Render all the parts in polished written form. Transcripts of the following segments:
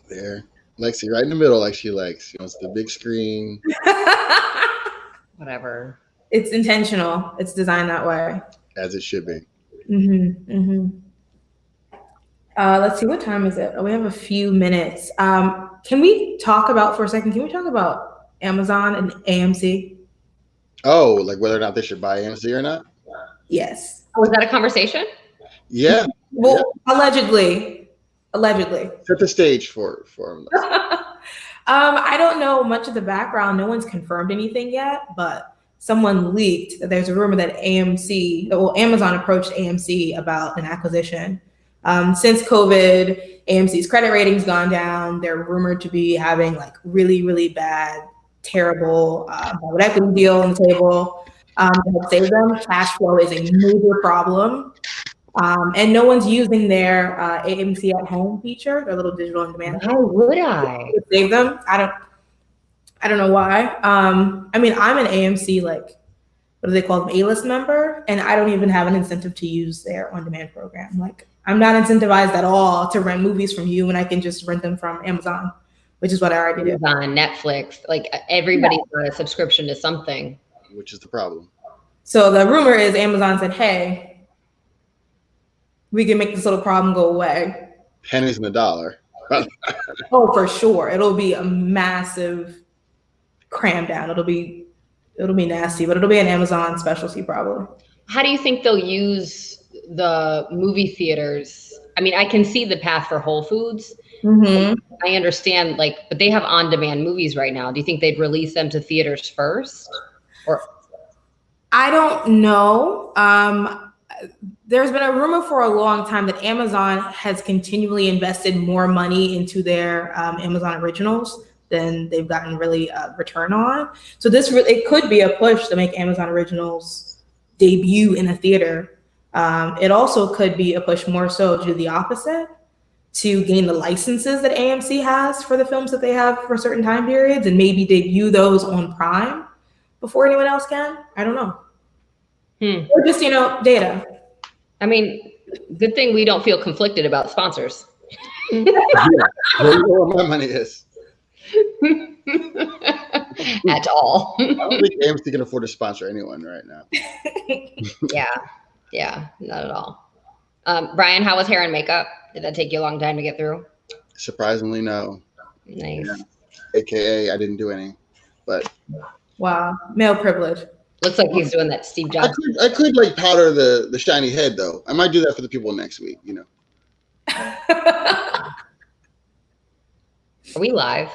There. Lexi, right in the middle, like she likes. She wants the big screen. Whatever. It's intentional. It's designed that way. As it should be. Let's see, what time is it? Oh, we have a few minutes. Can we talk about, for a second, can we talk about Amazon and AMC? Oh, like whether or not they should buy AMC or not? Yes. Was that a conversation? Yeah. Well, allegedly. Set the stage for them. I don't know much of the background. No one's confirmed anything yet, but someone leaked that there's a rumor that Amazon approached AMC about an acquisition. Since COVID, AMC's credit rating's gone down. They're rumored to be having like really, really bad, terrible private equity deal on the table. To help save them. Cash flow is a major problem. And no one's using their AMC at home feature, their little digital on demand. Why would I? To save them. I don't know why. I mean, I'm an AMC, like, what do they call them, A-list member, and I don't even have an incentive to use their on-demand program. Like, I'm not incentivized at all to rent movies from you when I can just rent them from Amazon, which is what I already do. Amazon, Netflix, like everybody's got a subscription to something. Which is the problem. So the rumor is Amazon said, hey, we can make this little problem go away. Pennies in the dollar. Oh, for sure. It'll be a massive cram down. It'll be nasty, but it'll be an Amazon specialty probably. How do you think they'll use the movie theaters? I mean, I can see the path for Whole Foods. I understand, like, but they have on-demand movies right now. Do you think they'd release them to theaters first? Or I don't know. There's been a rumor for a long time that Amazon has continually invested more money into their Amazon originals than they've gotten really a return on. So it could be a push to make Amazon originals debut in a theater. It also could be a push more so to do the opposite, to gain the licenses that AMC has for the films that they have for certain time periods and maybe debut those on Prime before anyone else can. I don't know. Or just, data. I mean, good thing we don't feel conflicted about sponsors. Yeah. Well, you know where my money is. At all. I don't think AMC can afford to sponsor anyone right now. Yeah, not at all. Brian, how was hair and makeup? Did that take you a long time to get through? Surprisingly, no. Nice. Yeah. AKA, I didn't do any. But wow, male privilege. Looks like he's doing that Steve Jobs. I could like powder the shiny head though. I might do that for the people next week. Are we live?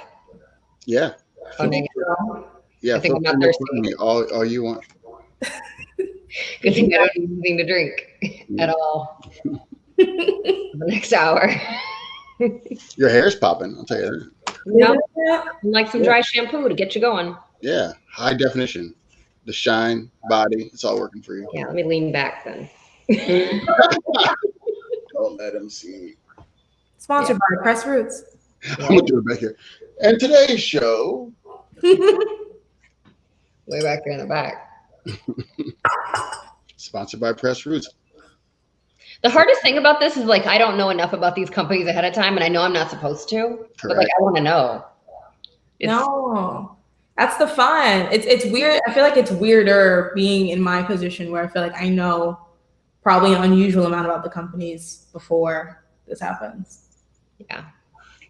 Yeah. Oh, negative. Yeah. I think I'm not thirsty. All you want. Good thing I don't need anything to drink at all. The next hour. Your hair's popping. I'll tell you that. No, like some dry shampoo to get you going. Yeah. High definition. The shine, body, it's all working for you. Yeah, let me lean back then. Don't let them see. Sponsored by Press Roots. I'm going to do it back here. And today's show. Way back there in the back. Sponsored by Press Roots. The hardest thing about this is like I don't know enough about these companies ahead of time, and I know I'm not supposed to. Correct. But like I want to know. No. That's the fun. It's weird. I feel like it's weirder being in my position where I feel like I know probably an unusual amount about the companies before this happens. Yeah.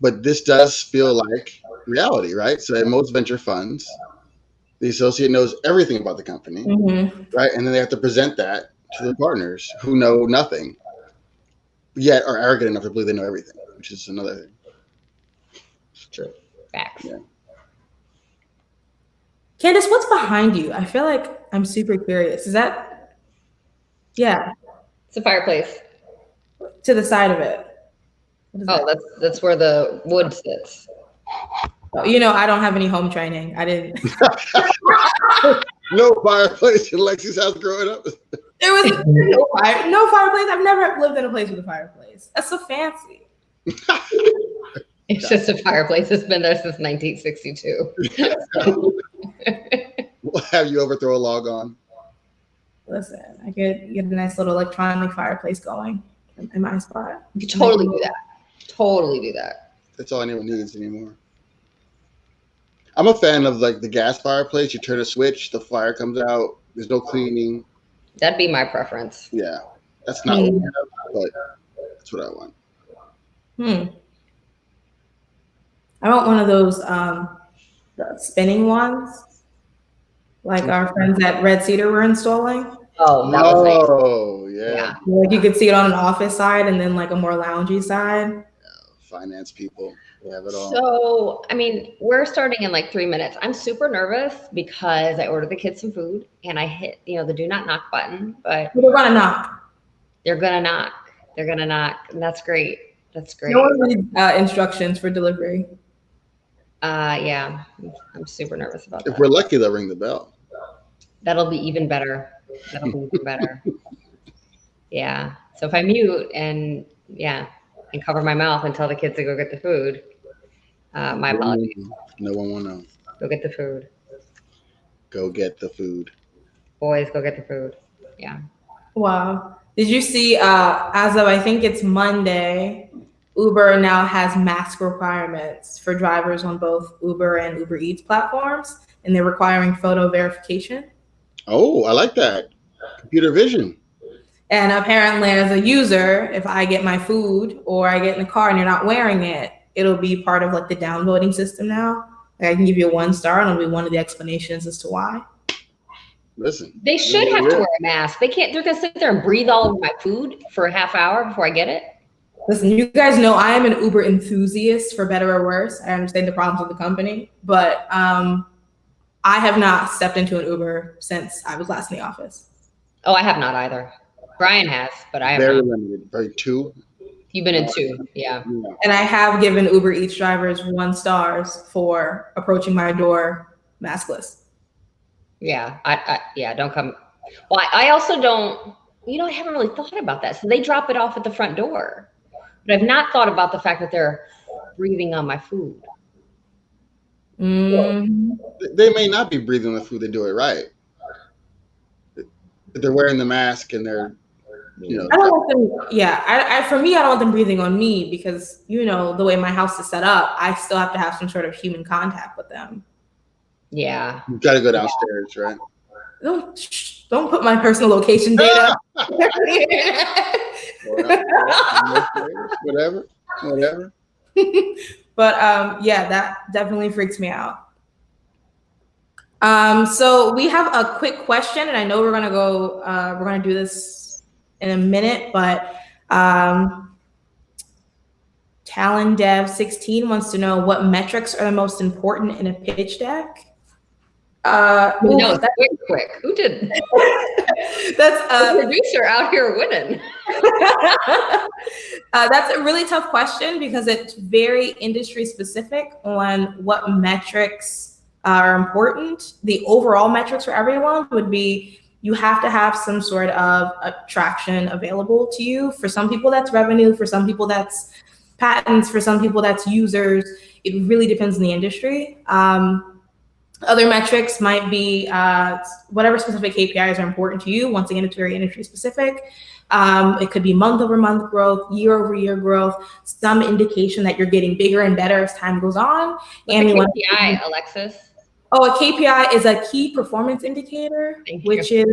But this does feel like reality, right? So at most venture funds, the associate knows everything about the company, right? And then they have to present that to the partners who know nothing, yet are arrogant enough to believe they know everything, which is another thing. It's true. Facts. Yeah. Candice, what's behind you? I feel like I'm super curious. Is that, yeah. It's a fireplace. To the side of it. Oh, that's where the wood sits. Oh, I don't have any home training. I didn't. No fireplace in Lexi's house growing up. There was no fireplace. I've never lived in a place with a fireplace. That's so fancy. It's just a fireplace. It's been there since 1962. We'll have you overthrow a log on. Listen, I could get a nice little electronic fireplace going in my spot. You could totally do that. Totally do that. That's all anyone needs anymore. I'm a fan of like the gas fireplace. You turn a switch, the fire comes out. There's no cleaning. That'd be my preference. Yeah, that's not what we have, but that's what I want. I want one of those the spinning ones, like our friends at Red Cedar were installing. Oh, that was nice. Oh, yeah. Like you could see it on an office side and then like a more loungy side. Yeah, finance people, they have it all. So, I mean, we're starting in like 3 minutes. I'm super nervous because I ordered the kids some food and I hit, the do not knock button, but they're gonna knock. They're gonna knock. They're gonna knock, and that's great. That's great. No one needs instructions for delivery. Yeah, I'm super nervous about that. If we're lucky, they'll ring the bell. That'll be even better. That'll be even better. Yeah. So if I mute and cover my mouth and tell the kids to go get the food, my apologies. No one will know. Go get the food. Go get the food. Boys, go get the food. Yeah. Wow. Did you see, as of I think it's Monday, Uber now has mask requirements for drivers on both Uber and Uber Eats platforms, and they're requiring photo verification. Oh, I like that. Computer vision. And apparently as a user, if I get my food or I get in the car and you're not wearing it, it'll be part of like the downvoting system now. Like I can give you a 1 star and it'll be one of the explanations as to why. Listen. They should have to wear a mask. They can't, they're gonna sit there and breathe all over my food for a half hour before I get it. Listen, you guys know I am an Uber enthusiast, for better or worse. I understand the problems with the company, but I have not stepped into an Uber since I was last in the office. Oh, I have not either. Brian has, but I have very not. limited. Very 2. You've been in 2, yeah. And I have given Uber Eats drivers 1 stars for approaching my door maskless. Yeah, I don't come. Well, I also don't, I haven't really thought about that. So they drop it off at the front door, but I've not thought about the fact that they're breathing on my food. Mm. They may not be breathing on the food. They do it right. They're wearing the mask and they're, I don't want them, for me, I don't want them breathing on me because, the way my house is set up, I still have to have some sort of human contact with them. Yeah. You've got to go downstairs, right? Don't put my personal location data. Whatever. But that definitely freaks me out. So we have a quick question, and I know we're gonna do this in a minute, but Talon Dev 16 wants to know what metrics are the most important in a pitch deck. No, that's quick. Who did? That's the producer out here winning. That's a really tough question because it's very industry specific on what metrics are important. The overall metrics for everyone would be you have to have some sort of attraction available to you. For some people, that's revenue. For some people, that's patents. For some people, that's users. It really depends on the industry. Other metrics might be whatever specific KPIs are important to you. Once again, it's very industry specific. It could be month-over-month growth, year-over-year growth, some indication that you're getting bigger and better as time goes on. And a KPI, Alexis? Oh, a KPI is a key performance indicator, which is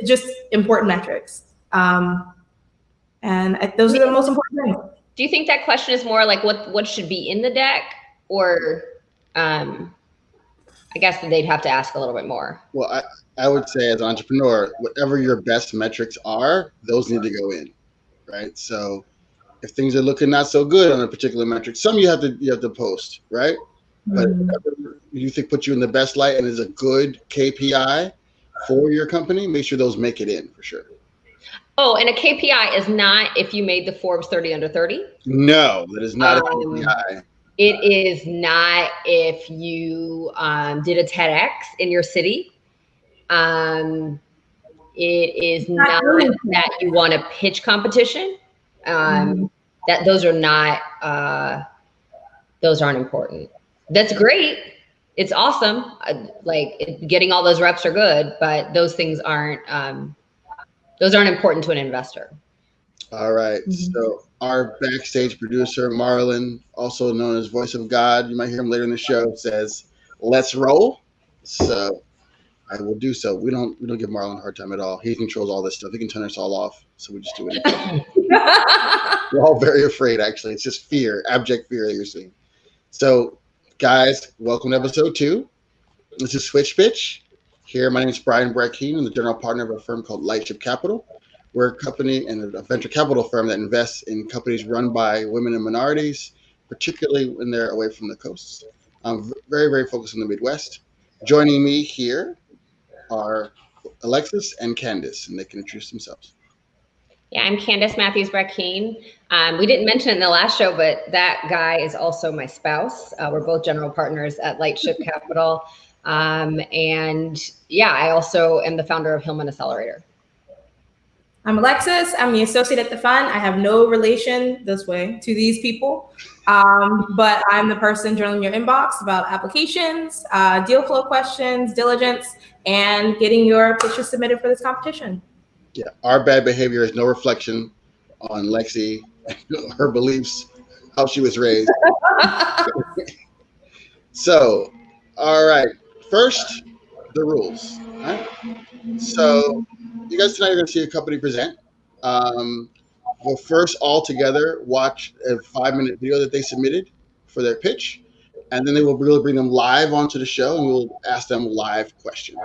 just important metrics. And those are the most important things. Do you think that question is more like what should be in the deck, or I guess they'd have to ask a little bit more? Well, I would say as an entrepreneur, whatever your best metrics are, those need to go in, right? So if things are looking not so good on a particular metric, some you have to post, right? But whatever you think puts you in the best light and is a good KPI for your company, make sure those make it in for sure. Oh, and a KPI is not if you made the Forbes 30 under 30? No, that is not a KPI. It is not if you did a TEDx in your city. It is not that you won a pitch competition. That those aren't important. That's great. It's awesome. Getting all those reps are good, but those things aren't important to an investor. All right. So our backstage producer, Marlon, also known as Voice of God, you might hear him later in the show, says, "Let's roll." So I will do so. We don't give Marlon a hard time at all. He controls all this stuff. He can turn us all off. So we just do it. We're all very afraid, actually. It's just fear, abject fear that you're seeing. So, guys, welcome to episode 2. This is Switch Pitch. Here, my name is Brian Brackeen. I'm the general partner of a firm called Lightship Capital. We're a company and a venture capital firm that invests in companies run by women and minorities, particularly when they're away from the coasts. I'm very, very focused on the Midwest. Joining me here are Alexis and Candice, and they can introduce themselves. Yeah, I'm Candice Matthews Brackeen. We didn't mention it in the last show, but that guy is also my spouse. We're both general partners at Lightship Capital. And yeah, I also am the founder of Hillman Accelerator. I'm Alexis. I'm the associate at the fund. I have no relation this way to these people, but I'm the person journaling your inbox about applications, deal flow questions, diligence, and getting your pitches submitted for this competition. Yeah, our bad behavior is no reflection on Lexi, her beliefs, how she was raised. So, all right. First, the rules. All right? So, you guys tonight are going to see a company present. We'll first all together watch a 5-minute video that they submitted for their pitch, and then we'll bring them live onto the show, and we'll ask them live questions.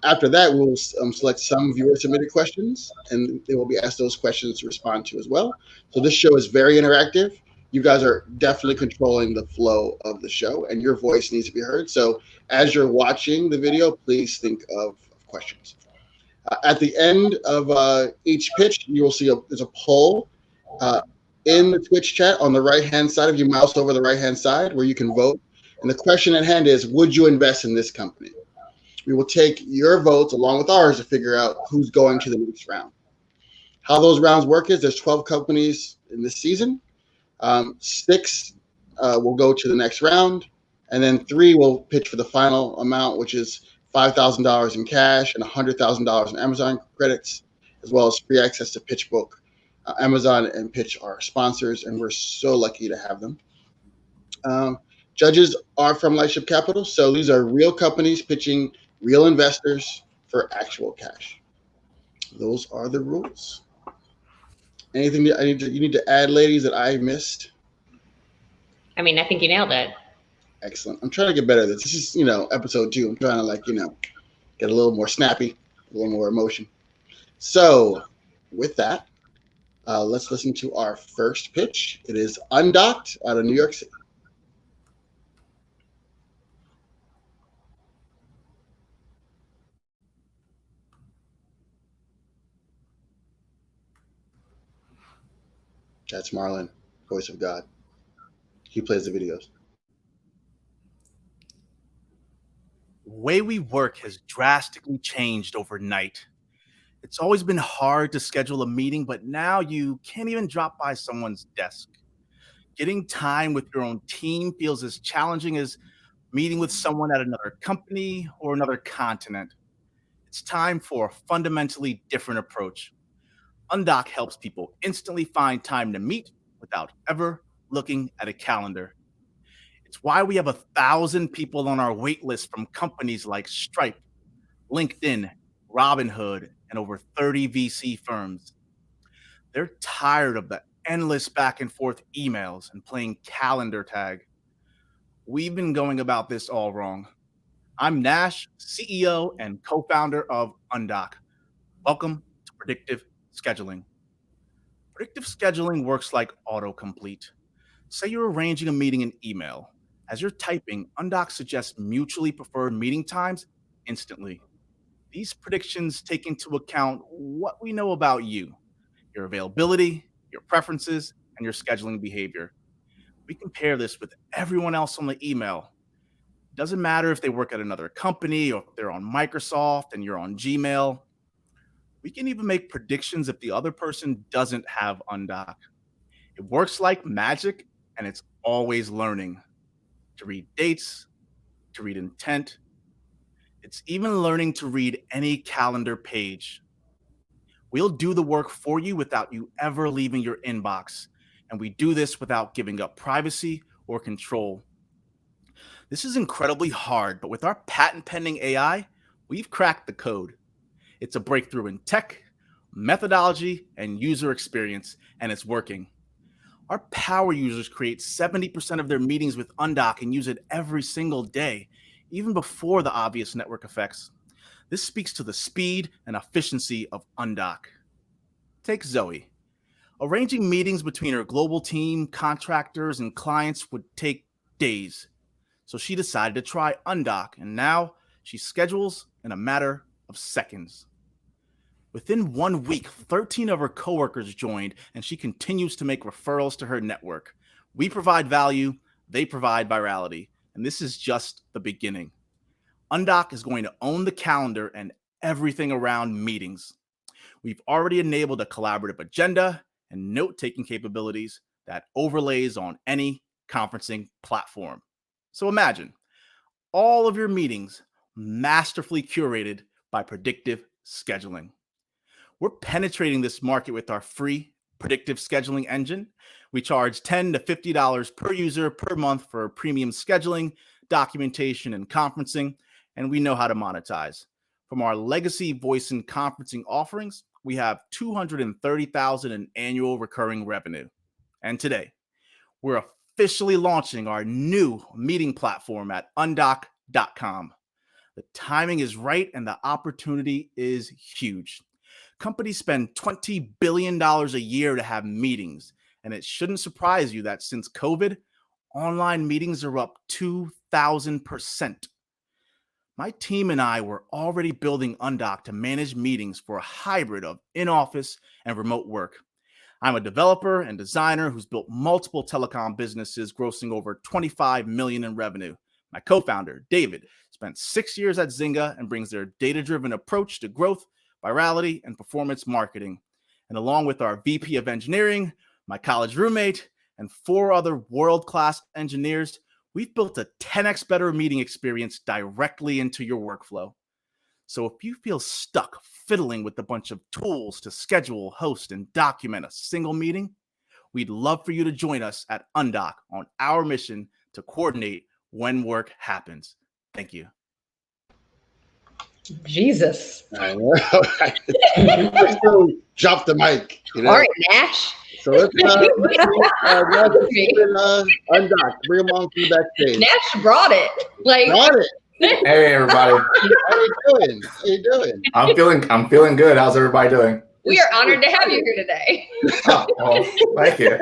After that, we'll select some viewer-submitted questions, and they will be asked those questions to respond to as well. So this show is very interactive. You guys are definitely controlling the flow of the show, and your voice needs to be heard. So as you're watching the video, please think of questions. At the end of each pitch, you will see there's a poll in the Twitch chat on the right-hand side. If you mouse over the right-hand side, where you can vote. And the question at hand is, would you invest in this company? We will take your votes along with ours to figure out who's going to the next round. How those rounds work is there's 12 companies in this season. 6 will go to the next round, and then 3 will pitch for the final amount, which is $5,000 in cash and $100,000 in Amazon credits, as well as free access to PitchBook. Amazon and Pitch are sponsors, and we're so lucky to have them. Judges are from Lightship Capital, so these are real companies pitching real investors for actual cash. Those are the rules. Anything that you need to add, ladies, that I missed? I mean, I think you nailed it. Excellent. I'm trying to get better at this. This is, episode 2. I'm trying to get a little more snappy, a little more emotion. So with that, let's listen to our first pitch. It is Undocked out of New York City. That's Marlon, Voice of God. He plays the videos. The way we work has drastically changed overnight. It's always been hard to schedule a meeting, but now you can't even drop by someone's desk. Getting time with your own team feels as challenging as meeting with someone at another company or another continent. It's time for a fundamentally different approach. Undock helps people instantly find time to meet without ever looking at a calendar. It's why we have 1,000 people on our wait list from companies like Stripe, LinkedIn, Robinhood, and over 30 VC firms. They're tired of the endless back and forth emails and playing calendar tag. We've been going about this all wrong. I'm Nash, CEO and co-founder of Undock. Welcome to Predictive Scheduling. Predictive scheduling works like autocomplete. Say you're arranging a meeting in email. As you're typing, Undock suggests mutually preferred meeting times instantly. These predictions take into account what we know about you, your availability, your preferences, and your scheduling behavior. We compare this with everyone else on the email. It doesn't matter if they work at another company or if they're on Microsoft and you're on Gmail. We can even make predictions if the other person doesn't have Undock. It works like magic, and it's always learning to read dates, to read intent. It's even learning to read any calendar page. We'll do the work for you without you ever leaving your inbox. And we do this without giving up privacy or control. This is incredibly hard, but with our patent pending AI, we've cracked the code. It's a breakthrough in tech, methodology, and user experience, and it's working. Our power users create 70% of their meetings with Undock and use it every single day, even before the obvious network effects. This speaks to the speed and efficiency of Undock. Take Zoe. Arranging meetings between her global team, contractors, and clients would take days. So she decided to try Undock, and now she schedules in a matter of seconds. Within 1 week, 13 of her coworkers joined, and she continues to make referrals to her network. We provide value, they provide virality, and this is just the beginning. Undock is going to own the calendar and everything around meetings. We've already enabled a collaborative agenda and note-taking capabilities that overlays on any conferencing platform. So imagine all of your meetings masterfully curated by predictive scheduling. We're penetrating this market with our free predictive scheduling engine. We charge $10 to $50 per user per month for premium scheduling, documentation, and conferencing, and we know how to monetize. From our legacy voice and conferencing offerings, we have $230,000 in annual recurring revenue. And today, we're officially launching our new meeting platform at undock.com. The timing is right and the opportunity is huge. Companies spend $20 billion a year to have meetings, and it shouldn't surprise you that since COVID, online meetings are up 2,000%. My team and I were already building Undock to manage meetings for a hybrid of in-office and remote work. I'm a developer and designer who's built multiple telecom businesses grossing over $25 million in revenue. My co-founder, David, spent 6 years at Zynga and brings their data-driven approach to growth, virality, and performance marketing. And along with our VP of engineering, my college roommate, and 4 other world-class engineers, we've built a 10x better meeting experience directly into your workflow. So if you feel stuck fiddling with a bunch of tools to schedule, host, and document a single meeting, we'd love for you to join us at Undock on our mission to coordinate when work happens. Thank you. Jesus. I know. Drop the mic. You know? All right, Nash. So let's Undock. Bring them on through backstage. Nash brought it. Brought it. Hey everybody. How you doing? How you doing? I'm feeling good. How's everybody doing? We are honored to have you here today. Oh, well, thank you.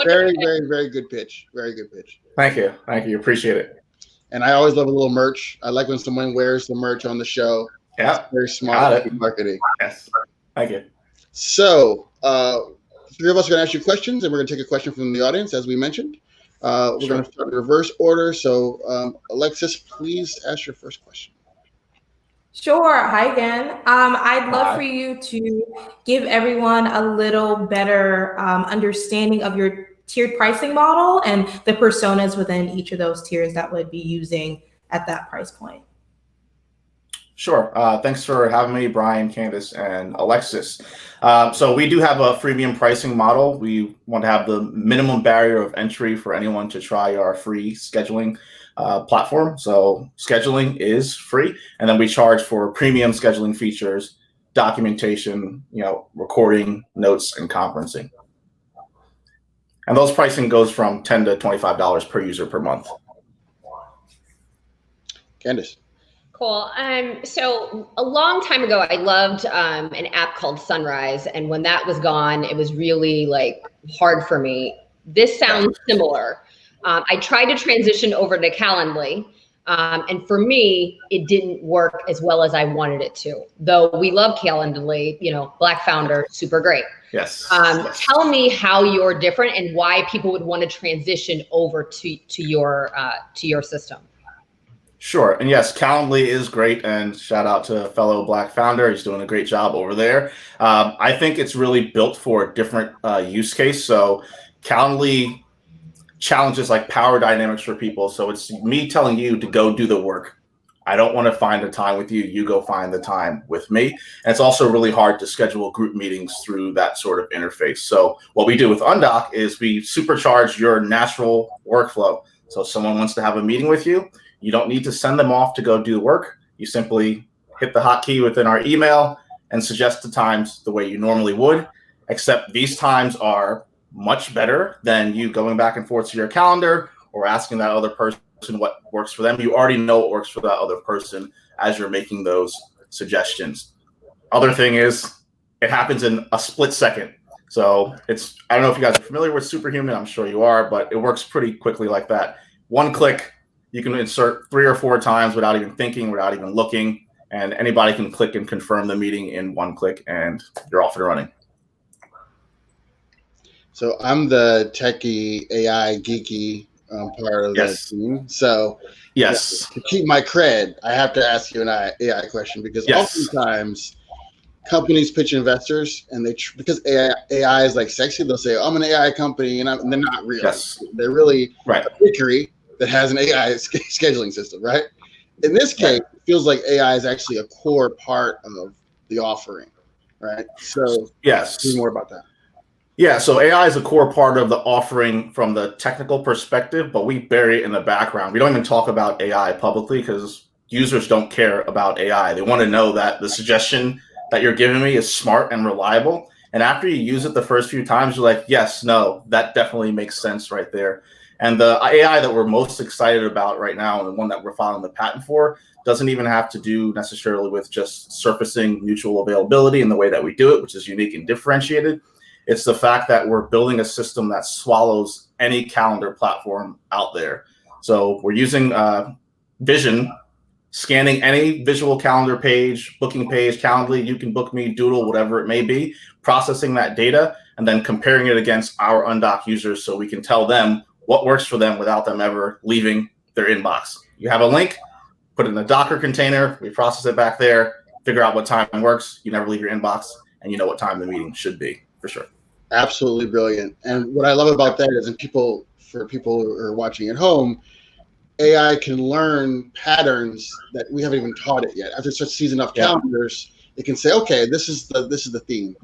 Very, very, very good pitch. Very good pitch. Thank you. Appreciate it. And I always love a little merch. I like when someone wears the merch on the show. Yeah. Very smart marketing. Yes. Thank you. So, 3 of us are going to ask you questions, and we're going to take a question from the audience, as we mentioned. We're going to start in reverse order. So, Alexis, please ask your first question. Sure. Hi again. I'd love for you to give everyone a little better understanding of your tiered pricing model and the personas within each of those tiers that would be using at that price point. Sure. Thanks for having me, Brian, Candice, and Alexis. So we do have a freemium pricing model. We want to have the minimum barrier of entry for anyone to try our free scheduling platform. So scheduling is free, and then we charge for premium scheduling features, documentation, recording, notes, and conferencing. And those pricing goes from $10 to $25 per user per month. Candice. Cool. So a long time ago, I loved an app called Fundraise, and when that was gone, it was really hard for me. This sounds similar. I tried to transition over to Calendly, and for me, it didn't work as well as I wanted it to. Though we love Calendly, Black founder, super great. Yes. Tell me how you're different and why people would want to transition over to your system. Sure. And yes, Calendly is great. And shout out to a fellow Black founder. He's doing a great job over there. I think it's really built for a different use case. So Calendly challenges like power dynamics for people. So it's me telling you to go do the work. I don't want to find a time with you. You go find the time with me. And it's also really hard to schedule group meetings through that sort of interface. So what we do with Undock is we supercharge your natural workflow. So if someone wants to have a meeting with you, you don't need to send them off to go do the work. You simply hit the hotkey within our email and suggest the times the way you normally would, except these times are much better than you going back and forth to your calendar or asking that other person what works for them. You already know what works for that other person as you're making those suggestions. Other thing is, it happens in a split second. So it's, I don't know if you guys are familiar with Superhuman, I'm sure you are, but it works pretty quickly like that. One click, you can insert 3 or 4 times without even thinking, without even looking, and anybody can click and confirm the meeting in one click, and you're off and running. So I'm the techie, AI, geeky part of the team. So yes, to keep my cred, I have to ask you an AI question, because oftentimes companies pitch investors, and because AI is like sexy, they'll say, I'm an AI company, and they're not real. They're really a bakery that has an AI scheduling system, right? In this case, it feels like AI is actually a core part of the offering, right? So yes, tell me more about that. Yeah, so AI is a core part of the offering from the technical perspective, but we bury it in the background. We don't even talk about AI publicly because users don't care about AI. They want to know that the suggestion that you're giving me is smart and reliable. And after you use it the first few times, you're like, yes, no, that definitely makes sense right there. And the AI that we're most excited about right now, and the one that we're filing the patent for, doesn't even have to do necessarily with just surfacing mutual availability in the way that we do it, which is unique and differentiated. It's the fact that we're building a system that swallows any calendar platform out there. So we're using Vision, scanning any visual calendar page, booking page, Calendly, you can book me, Doodle, whatever it may be, processing that data, and then comparing it against our Undock users so we can tell them what works for them without them ever leaving their inbox. You have a link, put it in a Docker container, we process it back there, figure out what time works, you never leave your inbox, and you know what time the meeting should be, for sure. Absolutely brilliant. And what I love about that is, for people who are watching at home, AI can learn patterns that we haven't even taught it yet. After it starts seeing enough calendars, it can say, okay, this is the theme.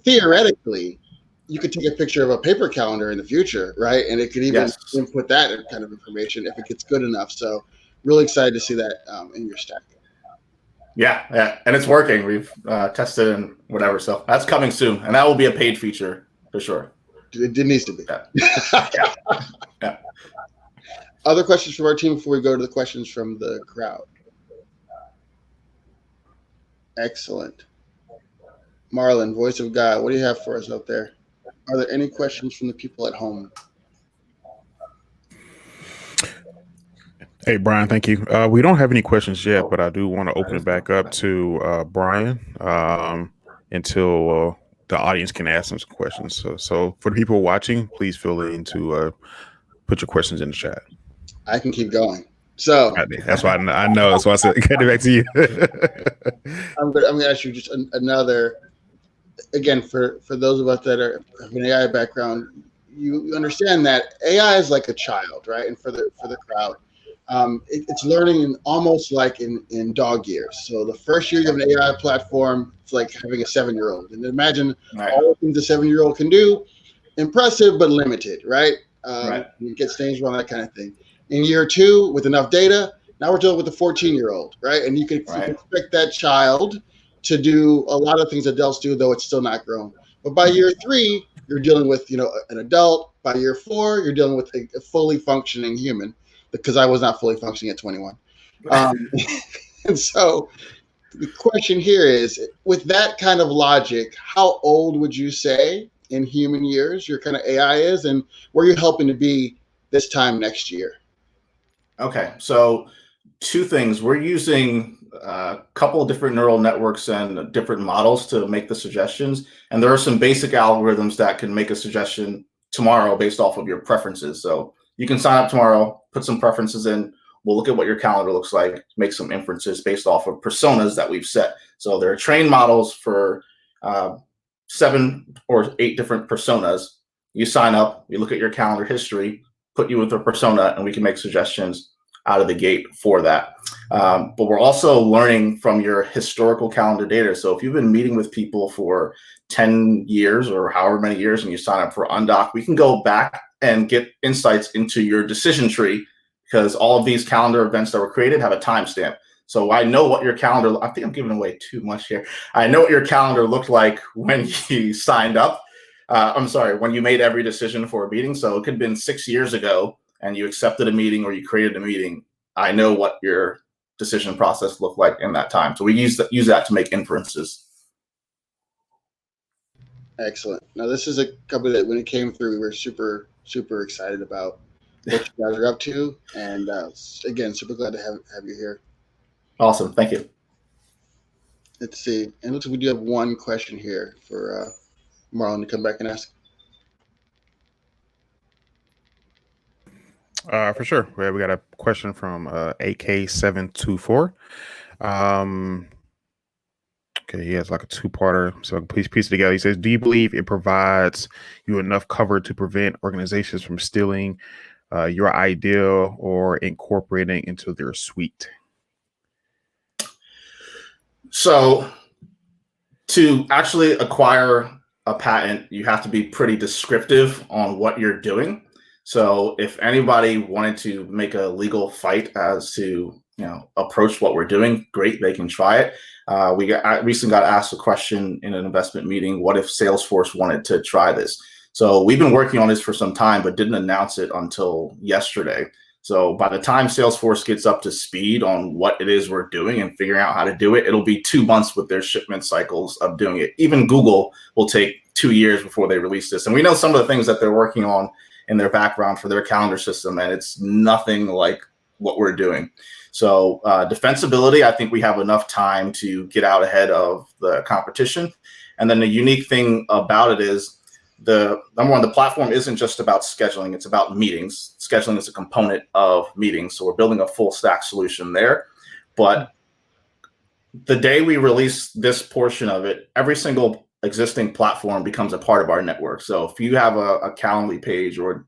Theoretically, you could take a picture of a paper calendar in the future, right? And it could even input that kind of information if it gets good enough. So really excited to see that in your stack. Yeah, and it's working. We've tested and whatever, so that's coming soon, and that will be a paid feature for sure. It needs to be. Yeah. Other questions from our team before we go to the questions from the crowd? Excellent. Marlon, voice of God, what do you have for us out there? Are there any questions from the people at home? Hey, Brian, thank you. We don't have any questions yet, but I do want to open it back up to Brian until the audience can ask some questions. So for the people watching, please feel in to put your questions in the chat. I can keep going. So that's why I know. That's why I said get it back to you. I'm going to ask you just another. Again, for those of us that have an AI background, you understand that AI is like a child, right? And for the crowd, it's learning almost like in dog years. So the first year you have an AI platform, it's like having a 7-year-old. And imagine all the things a 7-year-old can do, impressive but limited, right? You get stage wrong, that kind of thing. In year 2, with enough data, now we're dealing with a 14-year-old, right? And you can expect that child to do a lot of things adults do, though it's still not grown. But by year 3, you're dealing with an adult. By year 4, you're dealing with a fully functioning human, because I was not fully functioning at 21. And so the question here is, with that kind of logic, how old would you say in human years your kind of AI is, and where you're helping to be this time next year? Okay, so 2 things. We're using a couple of different neural networks and different models to make the suggestions. And there are some basic algorithms that can make a suggestion tomorrow based off of your preferences. So you can sign up tomorrow, put some preferences in. We'll look at what your calendar looks like, make some inferences based off of personas that we've set. So there are trained models for 7 or 8 different personas. You sign up, we look at your calendar history, put you with a persona, and we can make suggestions out of the gate for that. But we're also learning from your historical calendar data. So if you've been meeting with people for 10 years or however many years and you sign up for Undock, we can go back and get insights into your decision tree, because all of these calendar events that were created have a timestamp. So I know what your calendar, I think I'm giving away too much here. I know what your calendar looked like when you signed up. I'm sorry, when you made every decision for a meeting. So it could have been 6 years ago and you accepted a meeting or you created a meeting. I know what your decision process looked like in that time. So we use that to make inferences. Excellent. Now, this is a company that when it came through, we were super, super excited about what you guys are up to. And again, super glad to have you here. Awesome. Thank you. Let's see. And looks like we do have one question here for Marlon to come back and ask. For sure. We got a question from AK724. Okay, he has like a two-parter, so please piece it together. He says, do you believe it provides you enough cover to prevent organizations from stealing your idea or incorporating into their suite? So to actually acquire a patent, you have to be pretty descriptive on what you're doing. So if anybody wanted to make a legal fight as to, approach what we're doing, great, they can try it. I recently got asked a question in an investment meeting, what if Salesforce wanted to try this? So we've been working on this for some time, but didn't announce it until yesterday. So by the time Salesforce gets up to speed on what it is we're doing and figuring out how to do it, it'll be 2 months with their shipment cycles of doing it. Even Google will take 2 years before they release this. And we know some of the things that they're working on in their background for their calendar system, and it's nothing like what we're doing. So defensibility, I think we have enough time to get out ahead of the competition. And then the unique thing about it is, number one, the platform isn't just about scheduling, it's about meetings. Scheduling is a component of meetings. So we're building a full stack solution there. But the day we release this portion of it, every single existing platform becomes a part of our network. So if you have a Calendly page or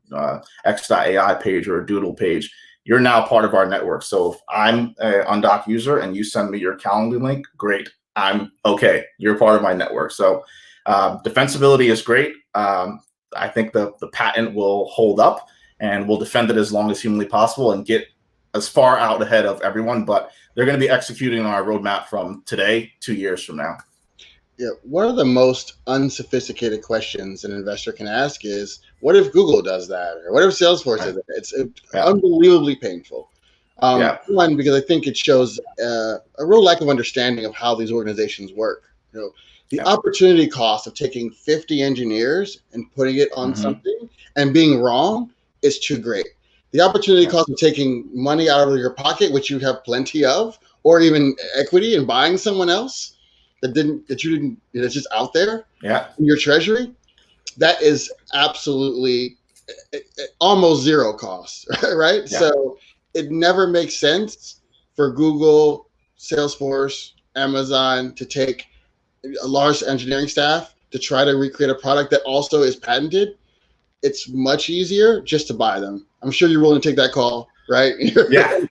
X.AI page or a Doodle page, you're now part of our network. So if I'm an Undock user and you send me your Calendly link, great. I'm okay. You're part of my network. So defensibility is great. I think the patent will hold up, and we'll defend it as long as humanly possible and get as far out ahead of everyone. But they're going to be executing on our roadmap from today, 2 years from now. Yeah, one of the most unsophisticated questions an investor can ask is, what if Google does that? Or what if Salesforce does that? It's unbelievably painful. One, because I think it shows a real lack of understanding of how these organizations work. The opportunity cost of taking 50 engineers and putting it on something and being wrong is too great. The opportunity cost of taking money out of your pocket, which you have plenty of, or even equity and buying someone else that's just out there in your treasury, that is absolutely almost zero cost, right? Yeah. So it never makes sense for Google, Salesforce, Amazon to take a large engineering staff to try to recreate a product that also is patented. It's much easier just to buy them. I'm sure you're willing to take that call, right?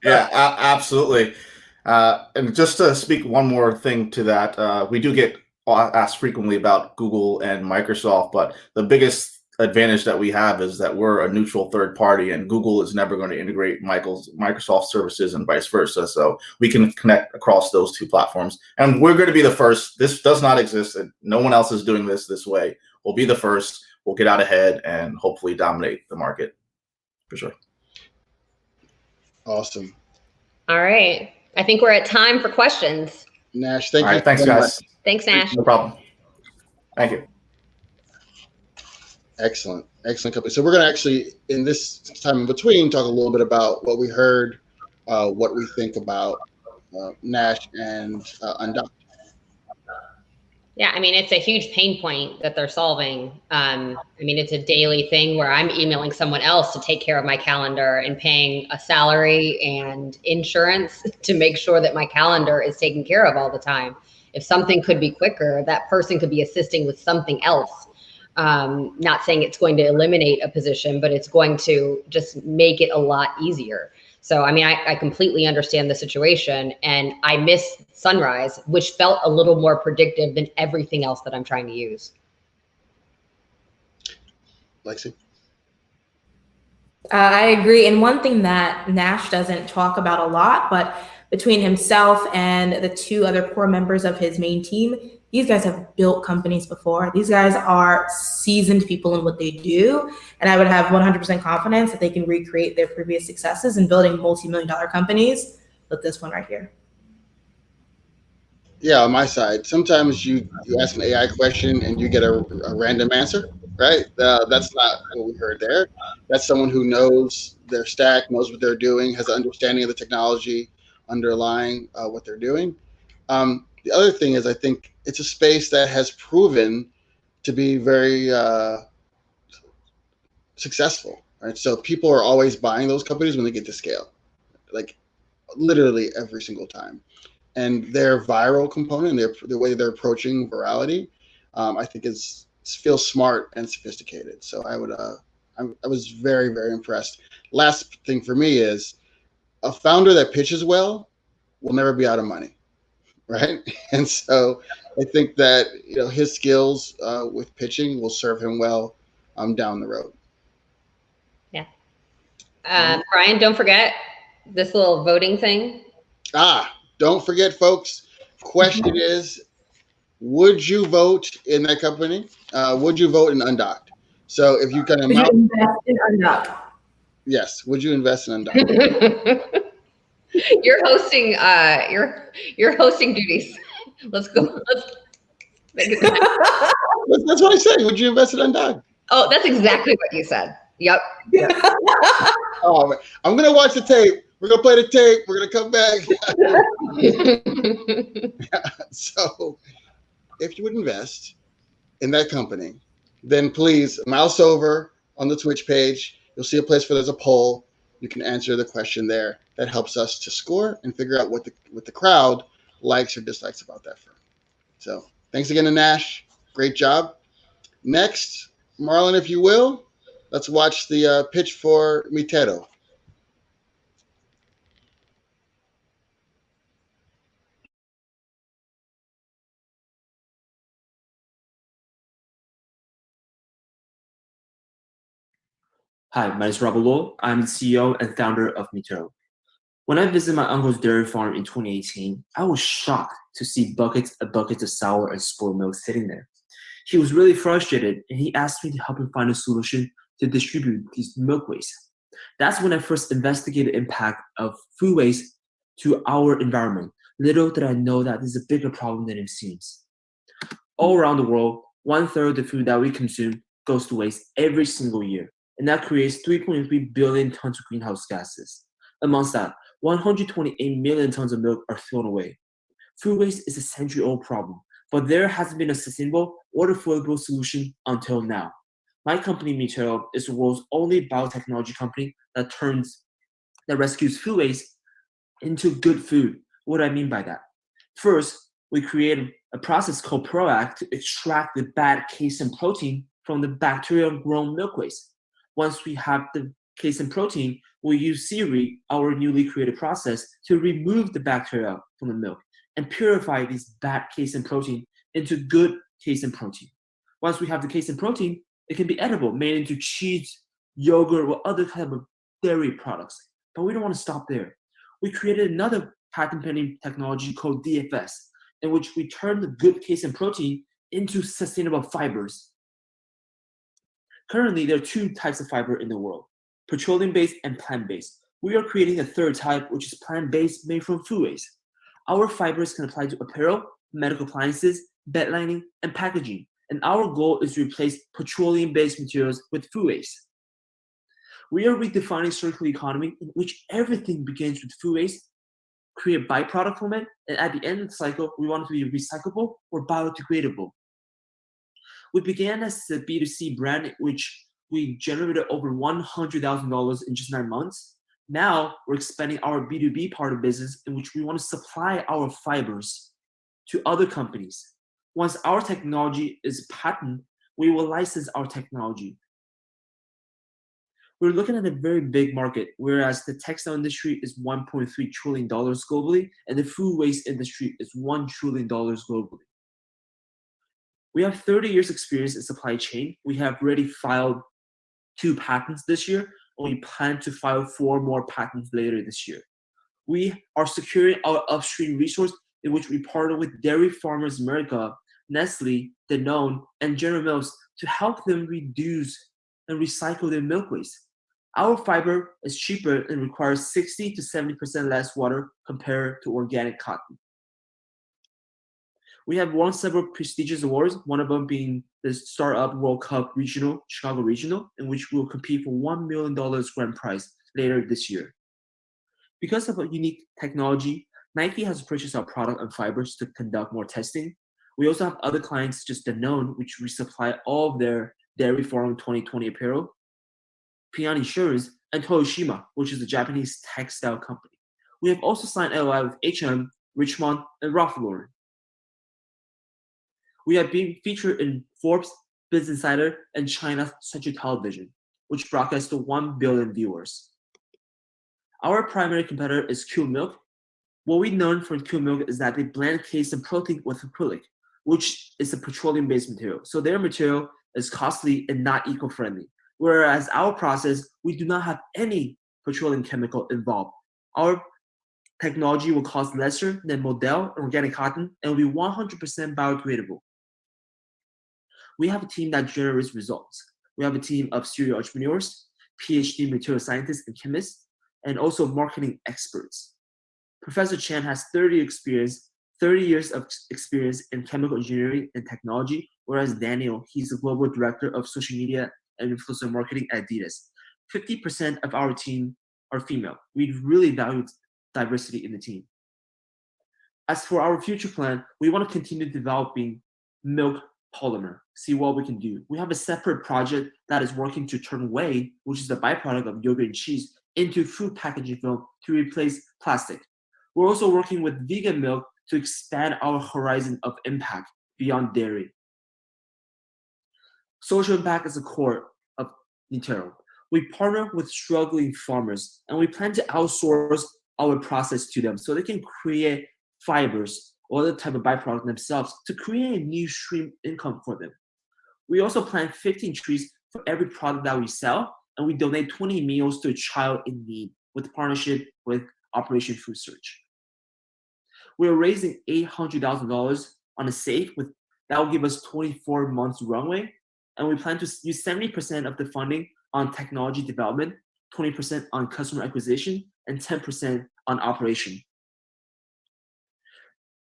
Absolutely. And just to speak one more thing to that, we do get asked frequently about Google and Microsoft, but the biggest advantage that we have is that we're a neutral third party, and Google is never going to integrate Microsoft services and vice versa. So we can connect across those two platforms, and we're going to be the first. This does not exist, and no one else is doing this way. We'll be the first. We'll get out ahead and hopefully dominate the market for sure. Awesome. All right. I think we're at time for questions. Nash, thank you. All right, thanks, guys. Thanks, Nash. No problem. Thank you. Excellent company. So we're going to actually, in this time in between, talk a little bit about what we heard, what we think about Nash and Undock. Yeah, I mean, it's a huge pain point that they're solving. I mean, it's a daily thing where I'm emailing someone else to take care of my calendar and paying a salary and insurance to make sure that my calendar is taken care of all the time. If something could be quicker, that person could be assisting with something else. Not saying it's going to eliminate a position, but it's going to just make it a lot easier. So, I mean, I completely understand the situation, and I miss Sunrise, which felt a little more predictive than everything else that I'm trying to use. Lexi? I agree. And one thing that Nash doesn't talk about a lot, but between himself and the two other core members of his main team, these guys have built companies before. These guys are seasoned people in what they do. And I would have 100% confidence that they can recreate their previous successes in building multi-million-dollar companies with this one right here. Yeah, on my side, sometimes you ask an AI question and you get a random answer, right? That's not what we heard there. That's someone who knows their stack, knows what they're doing, has an understanding of the technology underlying what they're doing. The other thing is, I think it's a space that has proven to be very successful, right? So people are always buying those companies when they get to scale, like literally every single time. And their viral component, the way they're approaching virality, I think feels smart and sophisticated. So I was very, very impressed. Last thing for me is a founder that pitches well will never be out of money, right? And so I think that his skills with pitching will serve him well down the road. Yeah. Brian, don't forget this little voting thing. Don't forget, folks. Question is, would you vote in that company? Would you vote in Undocked? So if you can Would you invest in Undock? Yes. Would you invest in Undocked? You're hosting. You're hosting duties. Let's go. Let's make it. That's what I said. Would you invest in Undocked? Oh, that's exactly what you said. Yep. Oh, man. I'm gonna watch the tape. We're gonna play the tape. We're gonna come back. So, if you would invest in that company, then please mouse over on the Twitch page. You'll see a place where there's a poll. You can answer the question there. That helps us to score and figure out what the crowd likes or dislikes about that firm. So, thanks again to Nash. Great job. Next, Marlon, if you will, let's watch the pitch for Mi Terro. Hi, my name is Robert Law. I'm the CEO and founder of Mi Terro. When I visited my uncle's dairy farm in 2018, I was shocked to see buckets and buckets of sour and spoiled milk sitting there. He was really frustrated, and he asked me to help him find a solution to distribute these milk waste. That's when I first investigated the impact of food waste to our environment. Little did I know that this is a bigger problem than it seems. All around the world, 1/3 of the food that we consume goes to waste every single year, and that creates 3.3 billion tons of greenhouse gases. Amongst that, 128 million tons of milk are thrown away. Food waste is a century-old problem, but there hasn't been a sustainable or affordable solution until now. My company, Mi Terro, is the world's only biotechnology company that rescues food waste into good food. What do I mean by that? First, we created a process called PROACT to extract the bad casein protein from the bacterial-grown milk waste. Once we have the casein protein, we'll use Siri, our newly created process, to remove the bacteria from the milk and purify this bad casein protein into good casein protein. Once we have the casein protein, it can be edible, made into cheese, yogurt, or other type of dairy products. But we don't want to stop there. We created another patent-pending technology called DFS, in which we turn the good casein protein into sustainable fibers. Currently, there are two types of fiber in the world, petroleum-based and plant-based. We are creating a third type, which is plant-based, made from food waste. Our fibers can apply to apparel, medical appliances, bed lining, and packaging. And our goal is to replace petroleum-based materials with food waste. We are redefining circular economy in which everything begins with food waste, create byproduct from it, and at the end of the cycle, we want it to be recyclable or biodegradable. We began as a B2C brand in which we generated over $100,000 in just 9 months. Now we're expanding our B2B part of business in which we want to supply our fibers to other companies. Once our technology is patented, we will license our technology. We're looking at a very big market, whereas the textile industry is $1.3 trillion globally, and the food waste industry is $1 trillion globally. We have 30 years experience in supply chain. We have already filed 2 patents this year, and we plan to file 4 more patents later this year. We are securing our upstream resource, in which we partner with Dairy Farmers America, Nestle, Danone, and General Mills to help them reduce and recycle their milk waste. Our fiber is cheaper and requires 60 to 70% less water compared to organic cotton. We have won several prestigious awards, one of them being the Startup World Cup Regional, Chicago Regional, in which we will compete for $1 million grand prize later this year. Because of a unique technology, Nike has purchased our product and fibers to conduct more testing. We also have other clients, just Danone, which resupply all of their Dairy Farm 2020 apparel, Pian Insurance, and Toyoshima, which is a Japanese textile company. We have also signed LOI with H&M, Richemont, and Ralph Lauren. We have been featured in Forbes, Business Insider, and China's Central Television, which broadcasts to 1 billion viewers. Our primary competitor is Q Milk. What we learned from Q Milk is that they blend casein protein with acrylic, which is a petroleum-based material. So their material is costly and not eco-friendly. Whereas our process, we do not have any petroleum chemical involved. Our technology will cost lesser than Model organic cotton and will be 100% biodegradable. We have a team that generates results. We have a team of serial entrepreneurs, PhD material scientists and chemists, and also marketing experts. Professor Chan has 30 years of experience in chemical engineering and technology, whereas Daniel, he's the global director of social media and influencer marketing at Adidas. 50% of our team are female. We really value diversity in the team. As for our future plan, we want to continue developing milk polymer, see what we can do. We have a separate project that is working to turn whey, which is the byproduct of yogurt and cheese, into food packaging film to replace plastic. We're also working with vegan milk to expand our horizon of impact beyond dairy. Social impact is the core of Mi Terro. We partner with struggling farmers, and we plan to outsource our process to them so they can create fibers or other type of byproduct themselves to create a new stream income for them. We also plant 15 trees for every product that we sell, and we donate 20 meals to a child in need with partnership with Operation Food Search. We're raising $800,000 on a safe that will give us 24 months runway, and we plan to use 70% of the funding on technology development, 20% on customer acquisition, and 10% on operation.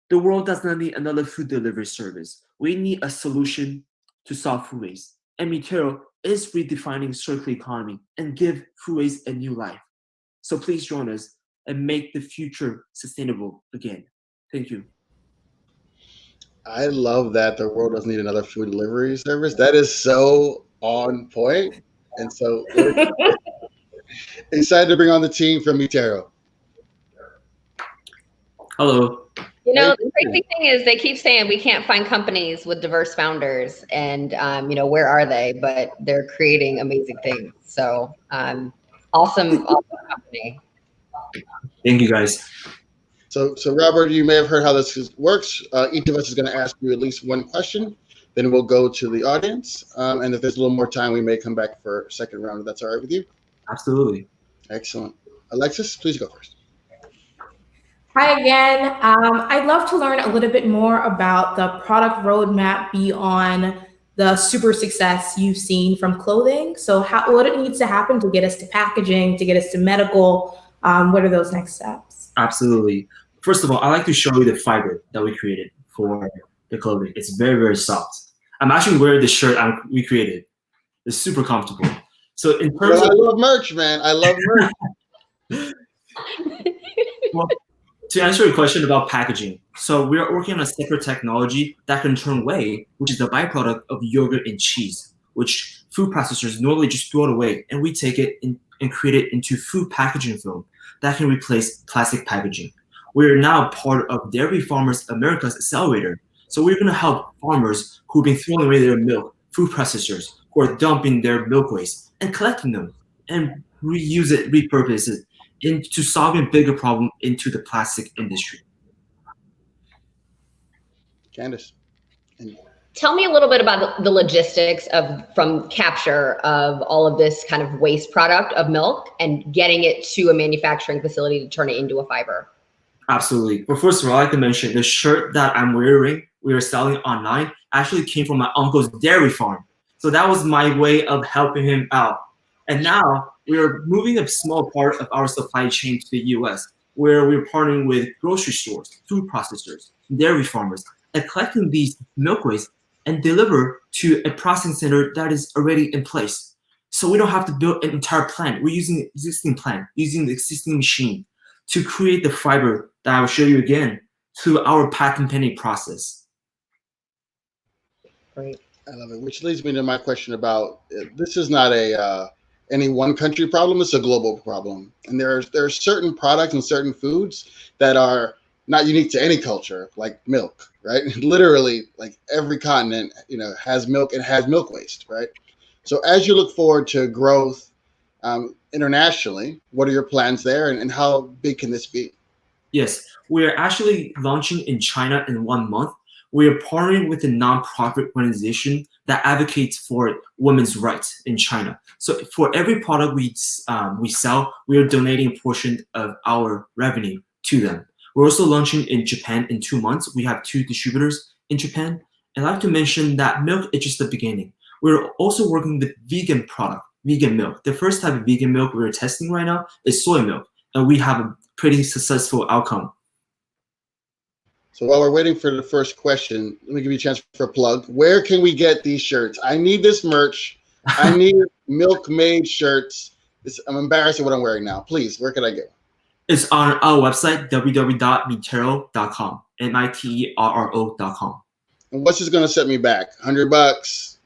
The world does not need another food delivery service. We need a solution to solve food waste. And Mi Terro is redefining circular economy and give food waste a new life. So please join us and make the future sustainable again. Thank you. I love that the world doesn't need another food delivery service. That is so on point. And so excited to bring on the team from Mi Terro. Hello. You know, the crazy thing is they keep saying we can't find companies with diverse founders and, where are they? But they're creating amazing things. So awesome company. Thank you, guys. So Robert, you may have heard how this works. Each of us is going to ask you at least one question. Then we'll go to the audience. And if there's a little more time, we may come back for a second round, if that's all right with you. Absolutely. Excellent. Alexis, please go first. Hi again. I'd love to learn a little bit more about the product roadmap beyond the super success you've seen from clothing. So what it needs to happen to get us to packaging, to get us to medical. What are those next steps? Absolutely. First of all, I'd like to show you the fiber that we created for the clothing. It's very, very soft. I'm actually wearing the shirt we created. It's super comfortable. So in terms I love merch, man. I love merch. Well, to answer your question about packaging, so we are working on a separate technology that can turn whey, which is the byproduct of yogurt and cheese, which food processors normally just throw it away, and we take it and create it into food packaging film that can replace plastic packaging. We are now part of Dairy Farmers America's accelerator, so we're going to help farmers who've been throwing away their milk, food processors who are dumping their milk waste and collecting them and reuse it, repurpose it into solving a bigger problem into the plastic industry. Candice. Tell me a little bit about the logistics from capture of all of this kind of waste product of milk and getting it to a manufacturing facility to turn it into a fiber. Absolutely. But first of all, I'd like to mention the shirt that I'm wearing, we are selling online, actually came from my uncle's dairy farm. So that was my way of helping him out. And now we are moving a small part of our supply chain to the US, where we're partnering with grocery stores, food processors, dairy farmers, and collecting these milk waste and deliver to a processing center that is already in place. So we don't have to build an entire plant. We're using the existing plant, using the existing machine to create the fiber that I will show you again through our patent pending process. Great. I love it. Which leads me to my question about this is not any one country problem. It's a global problem, and there are certain products and certain foods that are not unique to any culture, like milk, right? Literally, like every continent, has milk and has milk waste, right? So as you look forward to growth internationally, what are your plans there, and how big can this be? Yes, we're actually launching in China in 1 month. We are partnering with a nonprofit organization that advocates for women's rights in China. So for every product we sell, we are donating a portion of our revenue to them. We're also launching in Japan in 2 months. We have 2 distributors in Japan. And I'd like to mention that milk is just the beginning. We're also working with vegan milk. The first type of vegan milk we're testing right now is soy milk, and we have a pretty successful outcome. So while we're waiting for the first question, let me give you a chance for a plug. Where can we get these shirts? I need this merch. I need milk-made shirts. I'm embarrassed at what I'm wearing now. Please, where can I get? It's on our website, www.miterro.com, MITERRO.com. And what's just going to set me back? $100,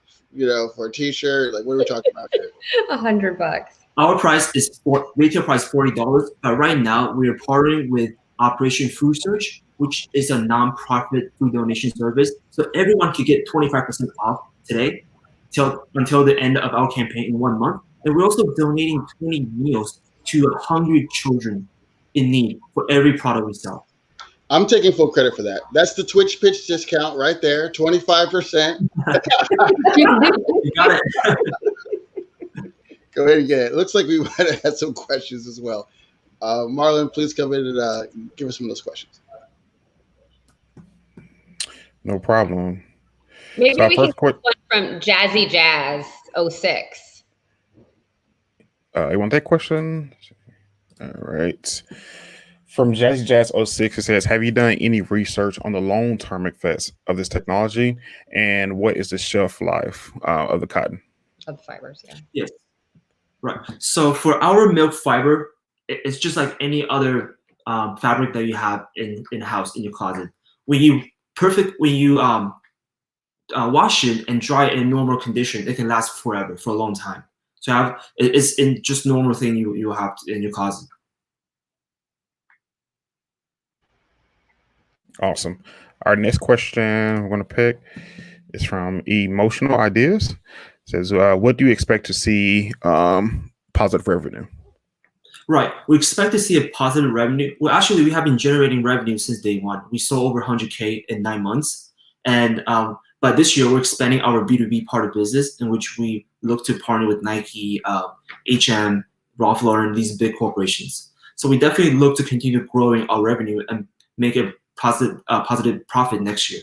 for a t-shirt? Like, what are we talking about here? $100. Our price is retail price $40, but right now we are partnering with Operation Food Search, which is a nonprofit food donation service. So everyone can get 25% off today until the end of our campaign in 1 month. And we're also donating 20 meals to 100 children in need for every product we sell. I'm taking full credit for that. That's the Twitch pitch discount right there, 25%. You got it. Go ahead and get it. Looks like we might have had some questions as well. Marlon, please come in and give us some of those questions. No problem. Maybe so we can get one from Jazzy Jazz 06. You want that question? All right. From Jazzy Jazz 06, it says, have you done any research on the long-term effects of this technology, and what is the shelf life of the cotton? Of the fibers, yeah. Yes. Right. So for our milk fiber, it's just like any other fabric that you have in house in your closet. When you wash it and dry it in normal condition, it can last forever, for a long time. So it's in just normal thing you have in your closet. Awesome. Our next question we're going to pick is from Emotional Ideas. It says, what do you expect to see positive revenue? Right. We expect to see a positive revenue. Well, actually, we have been generating revenue since day one. We sold over 100K in 9 months. And but this year, we're expanding our B2B part of business, in which we look to partner with Nike, H&M, Ralph Lauren, these big corporations. So we definitely look to continue growing our revenue and make a positive profit next year.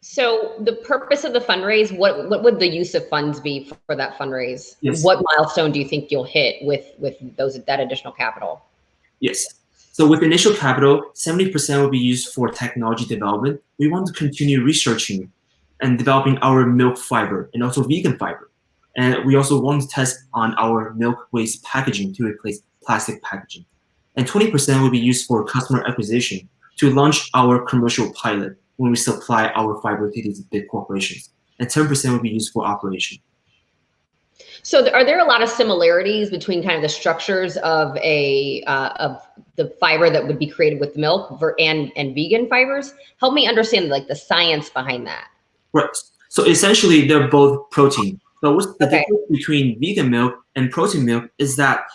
So the purpose of the fundraise, what would the use of funds be for that fundraise? Yes. What milestone do you think you'll hit with that additional capital? Yes. So with initial capital, 70% will be used for technology development. We want to continue researching and developing our milk fiber and also vegan fiber. And we also want to test on our milk waste packaging to replace plastic packaging. And 20% will be used for customer acquisition to launch our commercial pilot when we supply our fiber to these big corporations. And 10% will be used for operation. So are there a lot of similarities between kind of the structures of the fiber that would be created with milk and vegan fibers? Help me understand like the science behind that. Right. So essentially, they're both protein. But what's the difference between vegan milk and protein milk is that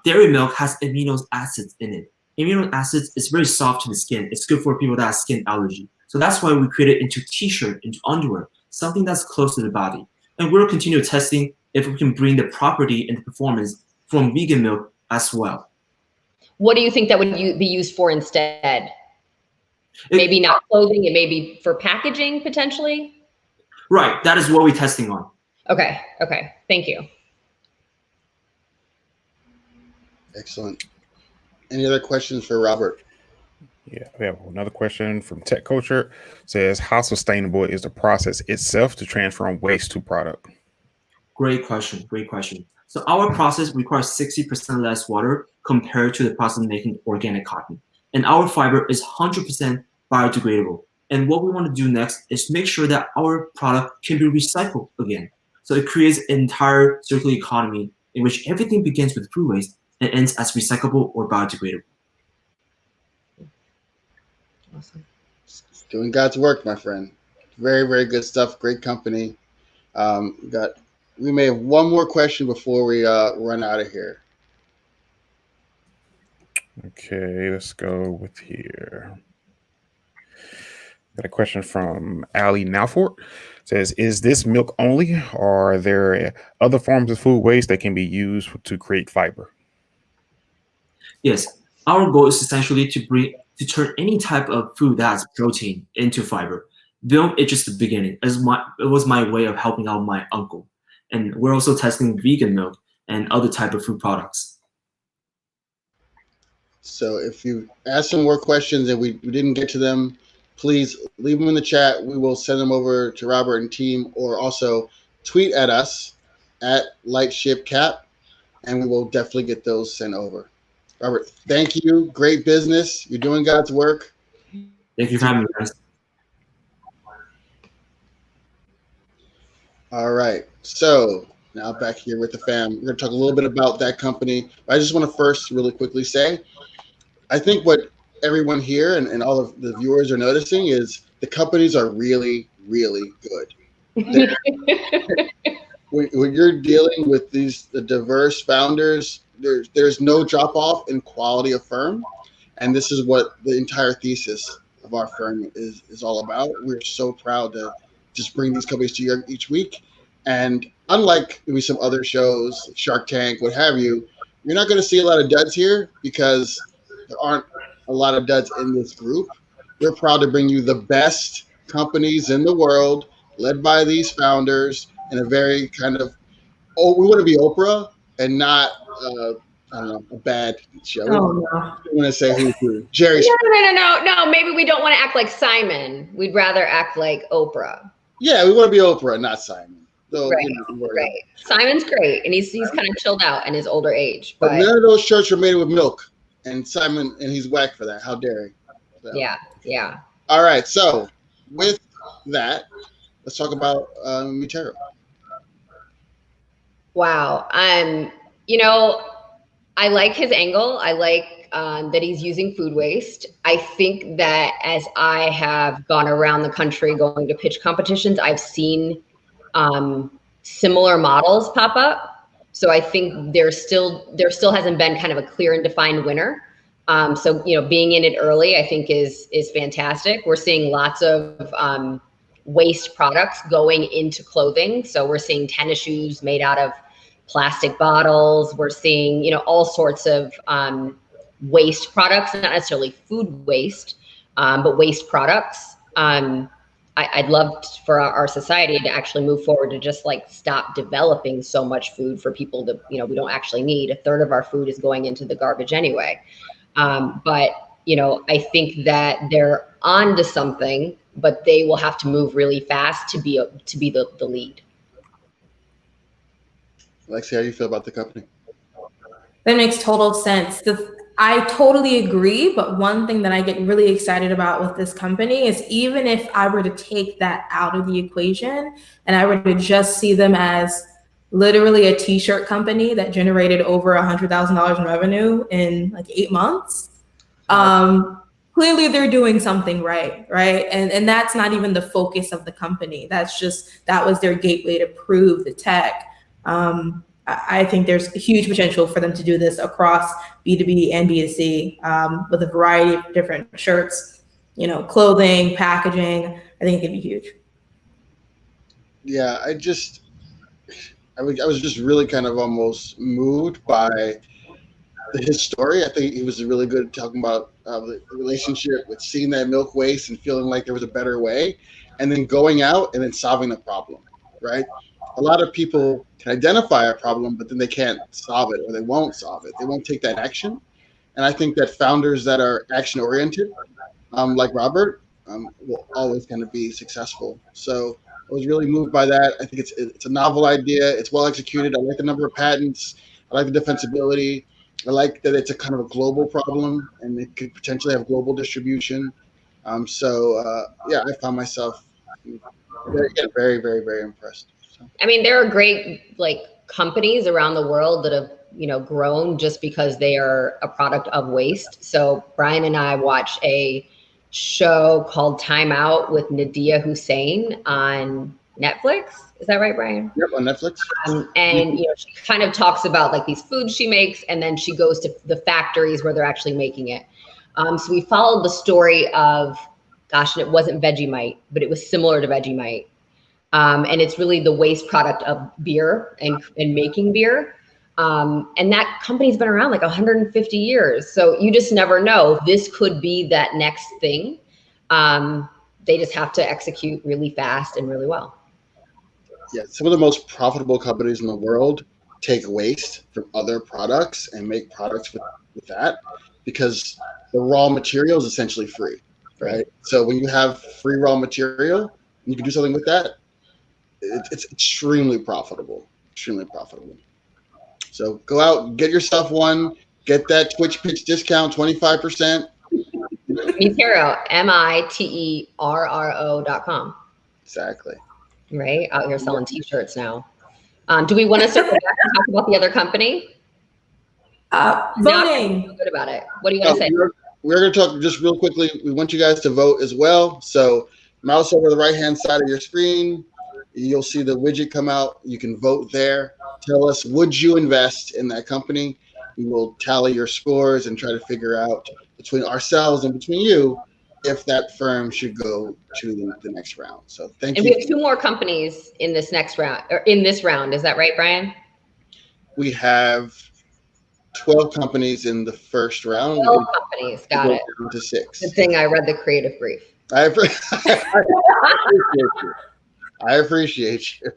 dairy milk has amino acids in it. Amino acids is very soft to the skin. It's good for people that have skin allergy. So that's why we create it into t-shirt, into underwear, something that's close to the body. And we'll continue testing if we can bring the property and the performance from vegan milk as well. What do you think that would be used for instead? Maybe not clothing, it may be for packaging potentially? Right, that is what we're testing on. Okay, thank you. Excellent. Any other questions for Robert? Yeah, we have another question from Tech Culture. It says, how sustainable is the process itself to transform waste to product? Great question. So our process requires 60% less water compared to the process of making organic cotton. And our fiber is 100% biodegradable. And what we want to do next is make sure that our product can be recycled again. So it creates an entire circular economy in which everything begins with food waste and ends as recyclable or biodegradable. Awesome. Doing God's work, my friend. Very, very good stuff. Great company. We may have one more question before we run out of here. Okay, let's go with here. Got a question from Ali Nowfort. Says, is this milk only, or are there other forms of food waste that can be used to create fiber? Yes, our goal is essentially to turn any type of food that has protein into fiber. Milk is just the beginning. It was my way of helping out my uncle. And we're also testing vegan milk and other type of food products. So if you ask some more questions and we didn't get to them, please leave them in the chat. We will send them over to Robert and team, or also tweet at us at LightShipCap, and we will definitely get those sent over. Robert, thank you. Great business. You're doing God's work. Thank you for having me, guys. All right. So now back here with the fam. We're going to talk a little bit about that company. I just want to first really quickly say, I think what everyone here and all of the viewers are noticing is the companies are really, really good. When you're dealing with the diverse founders, there's no drop off in quality of firm. And this is what the entire thesis of our firm is all about. We're so proud to just bring these companies to you each week. And unlike maybe some other shows, Shark Tank, what have you, you're not going to see a lot of duds here because there aren't a lot of duds in this group. We're proud to bring you the best companies in the world, led by these founders, in a very kind of, we want to be Oprah and not, I don't know, a bad show. Oh, no. I want to say who? Jerry. No. Maybe we don't want to act like Simon. We'd rather act like Oprah. Yeah, we want to be Oprah, not Simon. So, right. Simon's great, and he's kind of chilled out in his older age. But none of those shirts are made with milk, and Simon, and he's whack for that. How dare he? So. Yeah. All right, so with that, let's talk about Mi Terro. Wow. I like his angle. I like that he's using food waste. I think that as I have gone around the country going to pitch competitions, I've seen similar models pop up. So I think there still hasn't been kind of a clear and defined winner. So being in it early, I think is fantastic. We're seeing lots of waste products going into clothing. So we're seeing tennis shoes made out of plastic bottles. We're seeing, all sorts of waste products, not necessarily food waste, but waste products. I'd love for our society to actually move forward to just like stop developing so much food for people that, we don't actually need. A third of our food is going into the garbage anyway. But I think that they're on to something, but they will have to move really fast to be the lead. Lexi, how do you feel about the company? That makes total sense. I totally agree, but one thing that I get really excited about with this company is even if I were to take that out of the equation and I were to just see them as literally a t-shirt company that generated over $100,000 in revenue in like 8 months, clearly they're doing something right? And that's not even the focus of the company. That was their gateway to prove the tech. I think there's a huge potential for them to do this across B2B and B2C with a variety of different shirts, clothing, packaging. I think it could be huge. Yeah, I was just really kind of almost moved by his story. I think he was really good at talking about the relationship with seeing that milk waste and feeling like there was a better way, and then going out and then solving the problem, right? A lot of people can identify a problem, but then they can't solve it, or they won't solve it. They won't take that action. And I think that founders that are action-oriented, like Robert, will always kind of be successful. So I was really moved by that. I think it's a novel idea. It's well executed. I like the number of patents. I like the defensibility. I like that it's a kind of a global problem, and it could potentially have global distribution. Yeah, I found myself very, very, very impressed. So. I mean, there are great companies around the world that have grown just because they are a product of waste. So Brian and I watched a show called Time Out with Nadia Hussein on Netflix. Is that right, Brian? Yep, on Netflix. And she kind of talks about these foods she makes, and then she goes to the factories where they're actually making it. So we followed the story of, gosh, and it wasn't Vegemite, but it was similar to Vegemite. And it's really the waste product of beer and making beer. And that company's been around 150 years. So you just never know. This could be that next thing. They just have to execute really fast and really well. Yeah, some of the most profitable companies in the world take waste from other products and make products with that, because the raw material is essentially free, right? So when you have free raw material and you can do something with that, it's extremely profitable, extremely profitable. So go out, get yourself one, get that Twitch pitch discount, 25%. Mi Terro, MITERRO.com. Exactly. Right? Out here selling t-shirts now. Do we want to circle back and talk about the other company? Voting. Feel good about it. What do you want to say? We're going to talk just real quickly. We want you guys to vote as well. So mouse over the right-hand side of your screen. You'll see the widget come out. You can vote there. Tell us, would you invest in that company? We will tally your scores and try to figure out between ourselves and between you if that firm should go to the next round. So thank you. And we have 2 more companies in this next round, or in this round. Is that right, Brian? We have 12 companies in the first round. 12 companies, got it. To 6. Good thing I read the creative brief. I appreciate you. I appreciate you.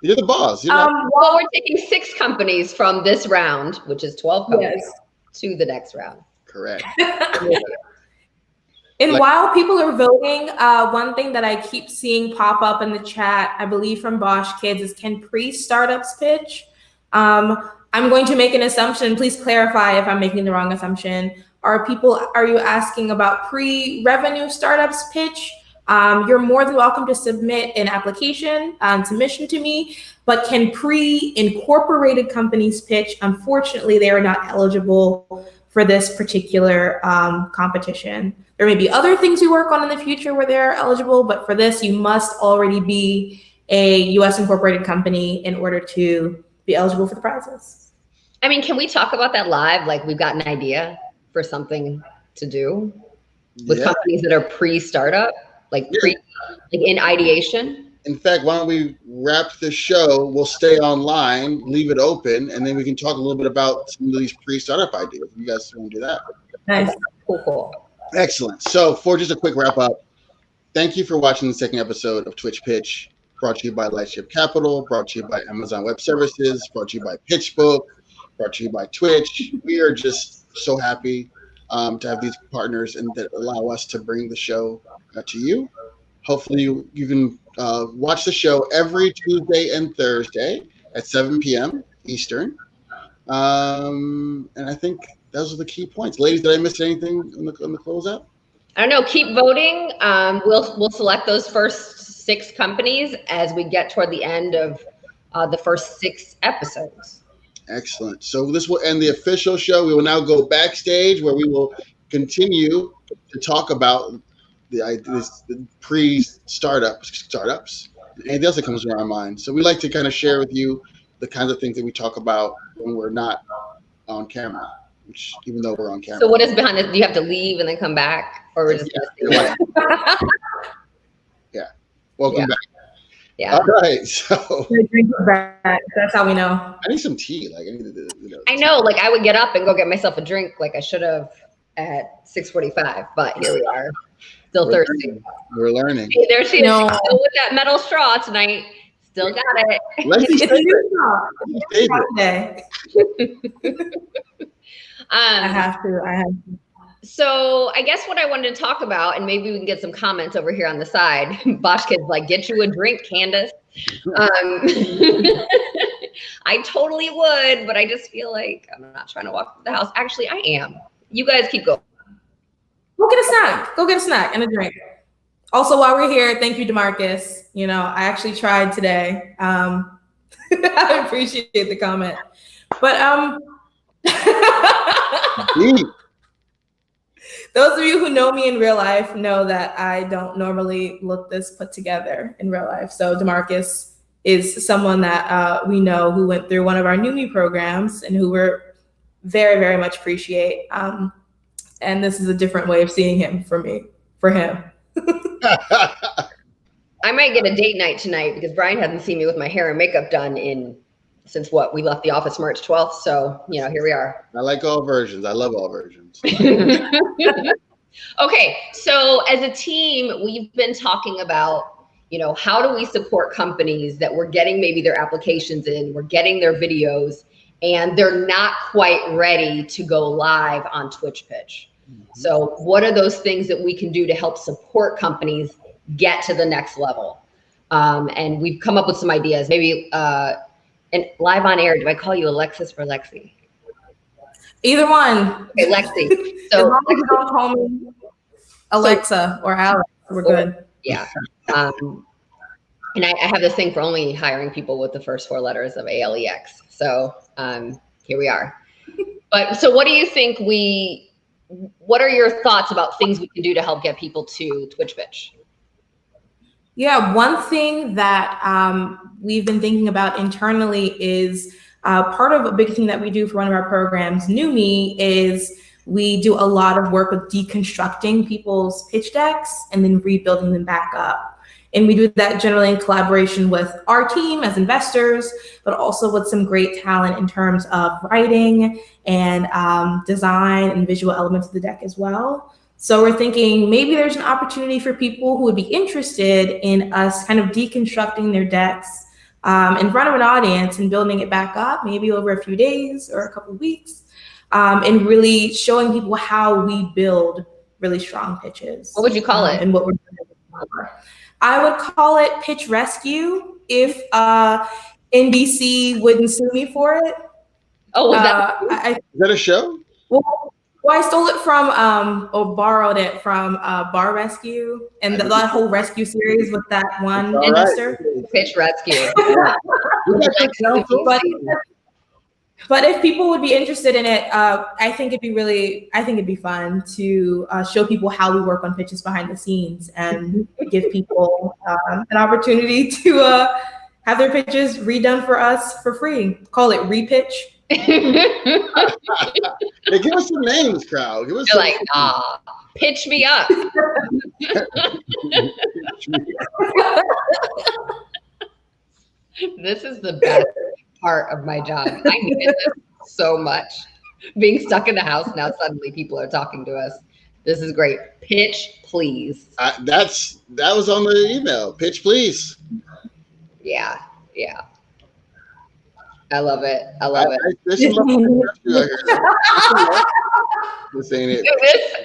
You're the boss. Well, we're taking 6 companies from this round, which is 12 companies, to the next round. Correct. And while people are voting, one thing that I keep seeing pop up in the chat, I believe from Bosch Kids, is can pre-startups pitch? I'm going to make an assumption. Please clarify if I'm making the wrong assumption. Are you asking about pre-revenue startups pitch? You're more than welcome to submit an application submission to me, but can pre-incorporated companies pitch? Unfortunately, they are not eligible for this particular competition. There may be other things we work on in the future where they're eligible, but for this, you must already be a US incorporated company in order to be eligible for the prizes. I mean, can we talk about that live? We've got an idea for something to do with companies that are pre-startup, in ideation. In fact, why don't we wrap the show? We'll stay online, leave it open, and then we can talk a little bit about some of these pre-startup ideas. You guys want to do that? Nice. Cool. Excellent. So for just a quick wrap up, thank you for watching the second episode of Twitch Pitch, brought to you by Lightship Capital, brought to you by Amazon Web Services, brought to you by PitchBook, brought to you by Twitch. We are just so happy to have these partners and that allow us to bring the show to you. Hopefully you can watch the show every Tuesday and Thursday at 7 p.m. Eastern. And I think those are the key points. Ladies, did I miss anything on the closeout? I don't know. Keep voting. We'll select those first 6 companies as we get toward the end of the first 6 episodes. Excellent. So this will end the official show. We will now go backstage where we will continue to talk about the pre-startups, anything else that comes to our mind. So we like to kind of share with you the kinds of things that we talk about when we're not on camera, which even though we're on camera. So what is behind it? Do you have to leave and then come back, or we're just yeah. Welcome back. Yeah. All right. So that's how we know. I need some tea. Like I know. Like I would get up and go get myself a drink, like I should have at 6:45. But here we are, still thirsty. We're learning. Hey, there she is. She's still with that metal straw tonight. Still got it. Lexi's I have to. So I guess what I wanted to talk about, and maybe we can get some comments over here on the side. Bosch Kid's like, get you a drink, Candice. I totally would, but I just feel like I'm not trying to walk through the house. Actually, I am. You guys keep going. Go get a snack. Go get a snack and a drink. Also, while we're here, thank you, DeMarcus. You know, I actually tried today. I appreciate the comment. But those of you who know me in real life know that I don't normally look this put together in real life. So DeMarcus is someone that we know who went through one of our New Me programs and who we're very, very much appreciate. And this is a different way of seeing him for him. I might get a date night tonight because Brian hasn't seen me with my hair and makeup done since we left the office March 12th. So, you know, here we are. I like all versions. I love all versions. Okay. So as a team, we've been talking about, you know, how do we support companies that we're getting maybe their applications in, we're getting their videos, and they're not quite ready to go live on Twitch Pitch. So what are those things that we can do to help support companies get to the next level? And we've come up with some ideas, maybe and live on air. Do I call you Alexis or Lexi? Either one. Okay, Lexi. So as long as you don't call me Alexa or Alex, we're good. Yeah. And I have this thing for only hiring people with the first 4 letters of ALEX. So here we are. But so what do you think what are your thoughts about things we can do to help get people to Twitch Pitch? Yeah, one thing that we've been thinking about internally is part of a big thing that we do for one of our programs, New Me, is we do a lot of work with deconstructing people's pitch decks and then rebuilding them back up. And we do that generally in collaboration with our team as investors, but also with some great talent in terms of writing and design and visual elements of the deck as well. So we're thinking maybe there's an opportunity for people who would be interested in us kind of deconstructing their decks in front of an audience and building it back up, maybe over a few days or a couple of weeks, and really showing people how we build really strong pitches. What would you call it? And what we're doing. I would call it Pitch Rescue if NBC wouldn't sue me for it. Oh, is that a show? Well, I stole it from, or borrowed it from Bar Rescue and that whole rescue series with that one investor. Pitch Rescue. But if people would be interested in it, I think it'd be fun to show people how we work on pitches behind the scenes and give people an opportunity to have their pitches redone for us for free. Call it Repitch. Hey, give us some names, crowd. Give us You're like, pitch me up. This is the best part of my job. I needed this so much. Being stuck in the house now, suddenly people are talking to us. This is great. Pitch, please. That was on the email. Pitch, please. Yeah. I love it. This ain't it. This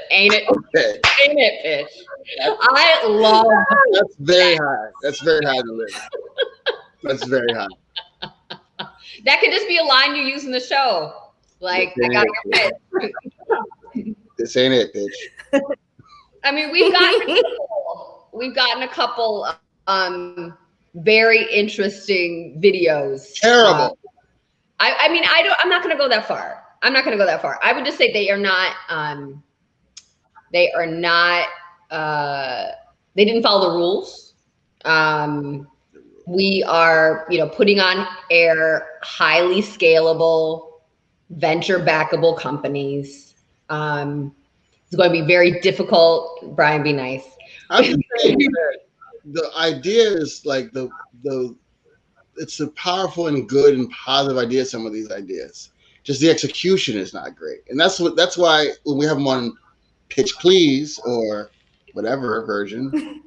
ain't it. Okay. Ain't it, Pitch? I love. That's very high. That's very high to live. That's very high. That could just be a line you use in the show. Like, I got your pitch. This ain't it, bitch. I mean, we've gotten a couple very interesting videos. Terrible. I mean, I'm not going to go that far. I would just say they are not They are not. They didn't follow the rules. We are, putting on air highly scalable, venture backable companies. It's going to be very difficult. Brian, be nice. I'm just saying the idea is like it's a powerful and good and positive idea. Some of these ideas, just the execution is not great, and that's why when we have them on Pitch Please or whatever version,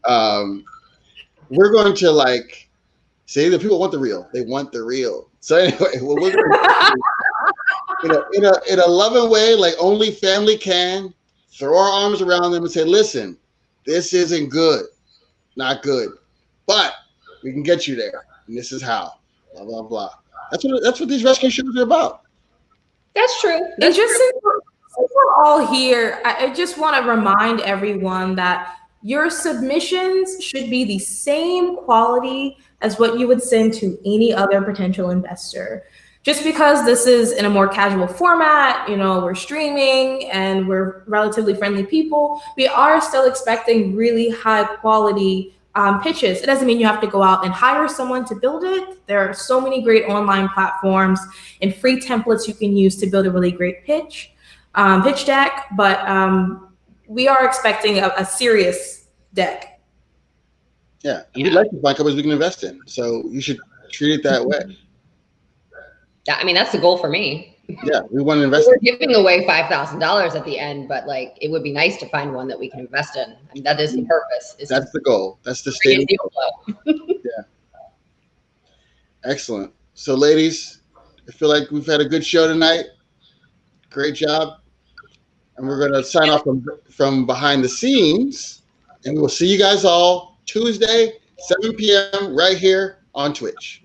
we're going to like say that people want the real. They want the real. So anyway, what we're going to in a loving way, like only family can, throw our arms around them and say, "Listen, this isn't good, not good, but we can get you there, and this is how." Blah blah blah. That's what these rescue shows are about. That's true. And just since we're all here, I just want to remind everyone that your submissions should be the same quality as what you would send to any other potential investor. Just because this is in a more casual format, we're streaming and we're relatively friendly people, we are still expecting really high quality pitches. It doesn't mean you have to go out and hire someone to build it. There are so many great online platforms and free templates you can use to build a really great pitch deck, but we are expecting a serious deck. Yeah, we'd like to find companies we can invest in, so you should treat it that way. I mean, that's the goal for me. Yeah, we want to invest. We're giving away $5,000 at the end, but like it would be nice to find one that we can invest in. I mean, that is the purpose. That's the goal. That's the state. Yeah. Excellent. So, ladies, I feel like we've had a good show tonight. Great job. And we're going to sign off from behind the scenes. And we will see you guys all Tuesday, 7 p.m. right here on Twitch.